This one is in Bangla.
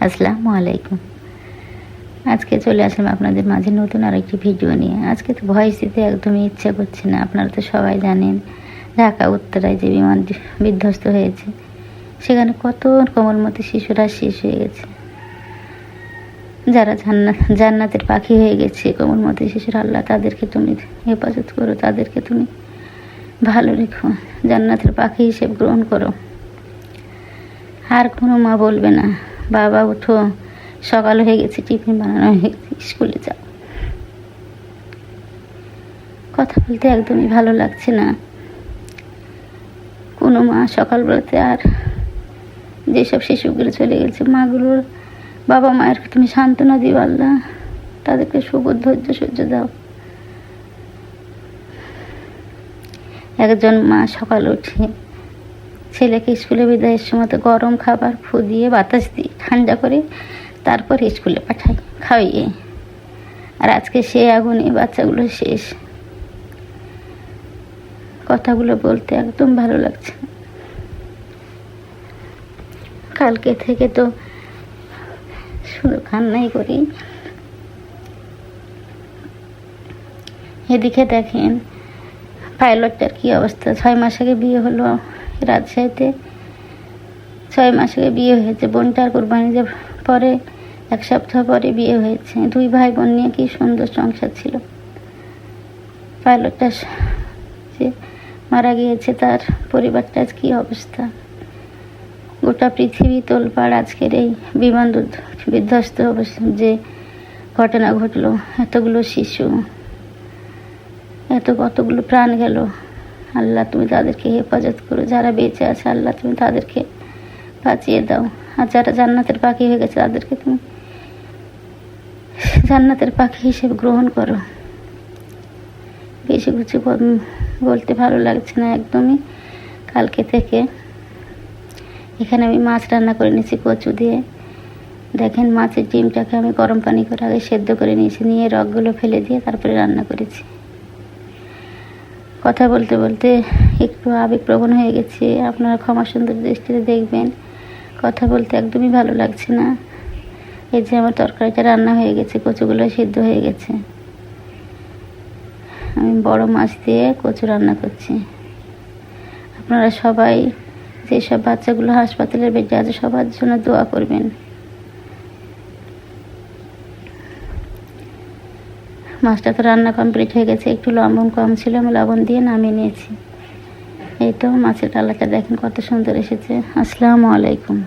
আসসালামু আলাইকুম। আজকে চলে আসলাম আপনাদের মাঝে নতুন আরেকটি ভিডিও নিয়ে। আজকে তো ভয়েস দিতে একদমই ইচ্ছা করছে না। আপনারা তো সবাই জানেন ঢাকা উত্তরায় যে বিমান বিধ্বস্ত হয়েছে, সেখানে কত কোমলমতি শিশুরা শেষ হয়ে গেছে। যারা জান্নাতের পাখি হয়ে গেছে কোমলমতি শিশুরা, আল্লাহ তাদেরকে তুমি হেফাজত করো, তাদেরকে তুমি ভালো রেখো, জান্নাতের পাখি হিসেবে গ্রহণ করো। আর কোনো মা বলবে না বাবা উঠো, সকাল হয়ে গেছে, টিফিন বানানো হয়ে গেছে, স্কুলে যাও। কথা বলতে একদমই ভালো লাগছে না। কোনো মা সকালবেলাতে আর যেসব শিশুগুলো চলে গেছে, মাগুলোর বাবা মায়ের তুমি সান্ত্বনা দিও আল্লাহ, তাদেরকে সবুর ধৈর্য সহ্য দাও। একজন মা সকাল উঠে ছেলেকে স্কুলে বিদায়ের সময় গরম খাবার ফু দিয়ে বাতাস দিয়ে ঠান্ডা করে তারপর স্কুলে পাঠায় খাওয়িয়ে, আর আজকে সে আগুনে বাচ্চাগুলো শেষ। কথাগুলো বলতে একদম ভালো লাগছে না। কালকে থেকে তো শুধু কান্নাই করি। এদিকে দেখেন পাইলটটার কি অবস্থা। 6 মাস আগে বিয়ে হলো রাজশাহীতে, 6 মাস আগে বিয়ে হয়েছে। বোনটার কোরবানির পরে 1 সপ্তাহ পরে বিয়ে হয়েছে। 2 ভাই বোন নিয়ে কি সুন্দর সংসার ছিল। পাইলটটা যে মারা গিয়েছে, তার পরিবারটা আজ কী অবস্থা। গোটা পৃথিবী তোলপাড় আজকের এই বিমান বিধ্বস্ত যে ঘটনা ঘটলো। এতগুলো শিশু, কতগুলো প্রাণ গেল। আল্লাহ তুমি তাদেরকে হেফাজত করো, যারা বেঁচে আছে আল্লাহ তুমি তাদেরকে বাঁচিয়ে দাও। আর যারা জান্নাতের পাখি হয়ে গেছে তাদেরকে তুমি জান্নাতের পাখি হিসেবে গ্রহণ করো। বেশি কিছু বলতে ভালো লাগছে না একদমই। কালকে থেকে এখানে আমি মাছ রান্না করে নিয়েছি কচু দিয়ে। দেখেন মাছের ডিমটাকে আমি গরম পানি করে আগে সেদ্ধ করে নিয়েছি, নিয়ে রগগুলো ফেলে দিয়ে তারপরে রান্না করেছি। কথা বলতে বলতে একটু আবেগপ্রবণ হয়ে গেছি, আপনারা ক্ষমা সুন্দর দৃষ্টিতে দেখবেন। কথা বলতে একদমই ভালো লাগছে না। এই যে আমার তরকারিটা রান্না হয়ে গেছে, কচুগুলো সিদ্ধ হয়ে গেছে। আমি বড় মাছ দিয়ে কচু রান্না করছি। আপনারা সবাই যেসব বাচ্চাগুলো হাসপাতালের বেডে আছে সবার জন্য দোয়া করবেন। মাছটা তো রান্না কমপ্লিট হয়ে গেছে, একটু লবণ কম ছিল, আমি লবণ দিয়ে নামিয়ে নিয়েছি। এই তো মাছের কালারটা দেখেন কত সুন্দর এসেছে। আসসালামু আলাইকুম।